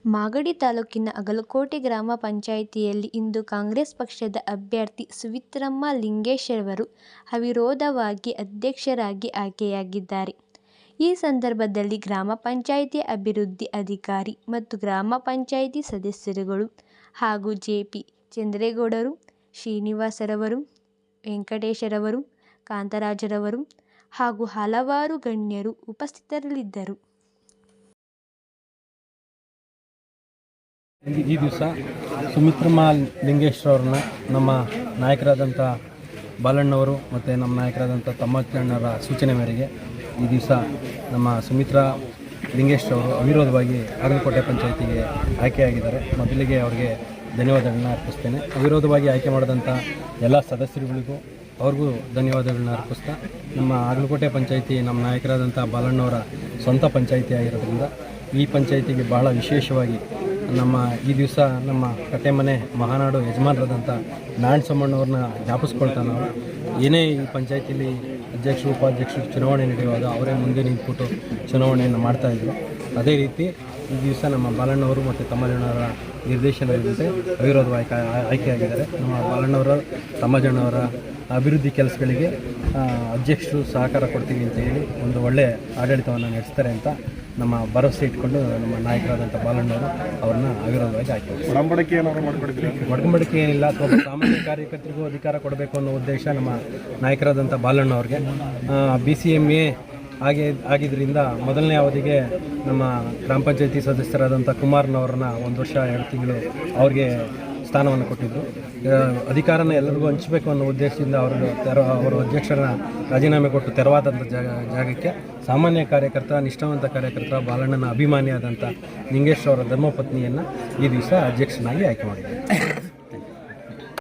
ಮಾಗಡಿ ತಾಲೂಕಿನ ಅಗಲಕೋಟೆ ಗ್ರಾಮ ಪಂಚಾಯಿತಿಯಲ್ಲಿ ಇಂದು ಕಾಂಗ್ರೆಸ್ ಪಕ್ಷದ ಅಭ್ಯರ್ಥಿ ಸುಮಿತ್ರಮ್ಮ ಲಿಂಗೇಶ್ ಅವರು ಅವಿರೋಧವಾಗಿ ಅಧ್ಯಕ್ಷರಾಗಿ ಆಯ್ಕೆಯಾಗಿದ್ದಾರೆ. ಈ ಸಂದರ್ಭದಲ್ಲಿ ಗ್ರಾಮ ಪಂಚಾಯಿತಿ ಅಭಿವೃದ್ಧಿ ಅಧಿಕಾರಿ ಮತ್ತು ಗ್ರಾಮ ಪಂಚಾಯಿತಿ ಸದಸ್ಯರುಗಳು ಹಾಗೂ ಜೆಪಿ ಚಂದ್ರೇಗೌಡರು, ಶ್ರೀನಿವಾಸರವರು, ವೆಂಕಟೇಶರವರು, ಕಾಂತರಾಜರವರು ಹಾಗೂ ಹಲವಾರು ಗಣ್ಯರು ಉಪಸ್ಥಿತರಿದ್ದರು. ಈ ದಿವಸ ಸುಮಿತ್ರಮ್ಮ ಲಿಂಗೇಶ್ ಅವ್ರನ್ನ ನಮ್ಮ ನಾಯಕರಾದಂಥ ಬಾಲಣ್ಣವರು ಮತ್ತು ನಮ್ಮ ನಾಯಕರಾದಂಥ ತಮ್ಮಣ್ಣವರ ಸೂಚನೆ ಮೇರೆಗೆ ಈ ದಿವಸ ನಮ್ಮ ಸುಮಿತ್ರಾ ಲಿಂಗೇಶ್ ಅವರು ಅವಿರೋಧವಾಗಿ ಅಗಲಕೋಟೆ ಪಂಚಾಯಿತಿಗೆ ಆಯ್ಕೆಯಾಗಿದ್ದಾರೆ. ಮೊದಲಿಗೆ ಅವರಿಗೆ ಧನ್ಯವಾದಗಳನ್ನ ಅರ್ಪಿಸ್ತೇನೆ. ಅವಿರೋಧವಾಗಿ ಆಯ್ಕೆ ಮಾಡಿದಂಥ ಎಲ್ಲ ಸದಸ್ಯರುಗಳಿಗೂ ಅವ್ರಿಗೂ ಧನ್ಯವಾದಗಳನ್ನ ಅರ್ಪಿಸ್ತಾ, ನಮ್ಮ ಅಗಲಕೋಟೆ ಪಂಚಾಯಿತಿ ನಮ್ಮ ನಾಯಕರಾದಂಥ ಬಾಲಣ್ಣವರ ಸ್ವಂತ ಪಂಚಾಯಿತಿ ಆಗಿರೋದ್ರಿಂದ ಈ ಪಂಚಾಯಿತಿಗೆ ಬಹಳ ವಿಶೇಷವಾಗಿ ನಮ್ಮ ಈ ದಿವಸ ನಮ್ಮ ಕಟ್ಟೆಮನೆ ಮಹಾನಾಡು ಯಜಮಾನರಾದಂಥ ನಾರಾಯಣ ಸೋಮಣ್ಣವ್ರನ್ನ ಜ್ಞಾಪಿಸ್ಕೊಳ್ತಾ ನಾವು ಏನೇ ಈ ಪಂಚಾಯಿತಿಲಿ ಅಧ್ಯಕ್ಷರು ಉಪಾಧ್ಯಕ್ಷರು ಚುನಾವಣೆ ನಡೆಯುವಾಗ ಅವರೇ ಮುಂದೆ ನಿಂತ್ಬಿಟ್ಟು ಚುನಾವಣೆಯನ್ನು ಮಾಡ್ತಾಯಿದ್ರು. ಅದೇ ರೀತಿ ಈ ದಿವಸ ನಮ್ಮ ಬಾಲಣ್ಣವರು ಮತ್ತು ತಮ್ಮಣ್ಣವರ ನಿರ್ದೇಶನದಂತೆ ಅವಿರೋಧವಾಗಿ ಆಯ್ಕೆಯಾಗಿದ್ದಾರೆ. ನಮ್ಮ ಬಾಲಣ್ಣವರ ತಮ್ಮಣ್ಣವರ ಅಭಿವೃದ್ಧಿ ಕೆಲಸಗಳಿಗೆ ಅಧ್ಯಕ್ಷರು ಸಹಕಾರ ಕೊಡ್ತೀವಿ ಅಂತ ಹೇಳಿ ಒಂದು ಒಳ್ಳೆಯ ಆಡಳಿತವನ್ನು ನಡೆಸ್ತಾರೆ ಅಂತ ನಮ್ಮ ಭರವಸೆ ಇಟ್ಕೊಂಡು ನಮ್ಮ ನಾಯಕರಾದಂಥ ಬಾಲಣ್ಣವರು ಅವ್ರನ್ನ ಅವಿರೋಧವಾಗಿ ಆಯ್ಕೆ ಒಡಂಬಡಿಕೆ ಏನಿಲ್ಲ. ಅಥವಾ ಸಾಮಾನ್ಯ ಕಾರ್ಯಕರ್ತರಿಗೂ ಅಧಿಕಾರ ಕೊಡಬೇಕು ಅನ್ನೋ ಉದ್ದೇಶ ನಮ್ಮ ನಾಯಕರಾದಂಥ ಬಾಲಣ್ಣವ್ರಿಗೆ. BCMA ಆಗಿದ್ದರಿಂದ ಮೊದಲನೇ ಅವಧಿಗೆ ನಮ್ಮ ಗ್ರಾಮ ಪಂಚಾಯತಿ ಸದಸ್ಯರಾದಂಥ ಕುಮಾರ್ನವ್ರನ್ನ 1 ವರ್ಷ 2 ತಿಂಗಳು ಅವ್ರಿಗೆ ಸ್ಥಾನವನ್ನು ಕೊಟ್ಟಿದ್ದರು. ಅಧಿಕಾರನ ಎಲ್ಲರಿಗೂ ಹಂಚಬೇಕು ಅನ್ನೋ ಉದ್ದೇಶದಿಂದ ಅವರು ಅಧ್ಯಕ್ಷರನ್ನ ರಾಜೀನಾಮೆ ಕೊಟ್ಟು ತೆರವಾದಂಥ ಜಾಗಕ್ಕೆ ಸಾಮಾನ್ಯ ಕಾರ್ಯಕರ್ತ, ನಿಷ್ಠಾವಂತ ಕಾರ್ಯಕರ್ತ, ಬಾಲಣ್ಣನ ಅಭಿಮಾನಿಯಾದಂಥ ಲಿಂಗೇಶ್ ಅವರ ಧರ್ಮಪತ್ನಿಯನ್ನು ಈ ದಿವಸ ಅಧ್ಯಕ್ಷನಾಗಿ ಆಯ್ಕೆ ಮಾಡಿದ್ದಾರೆ.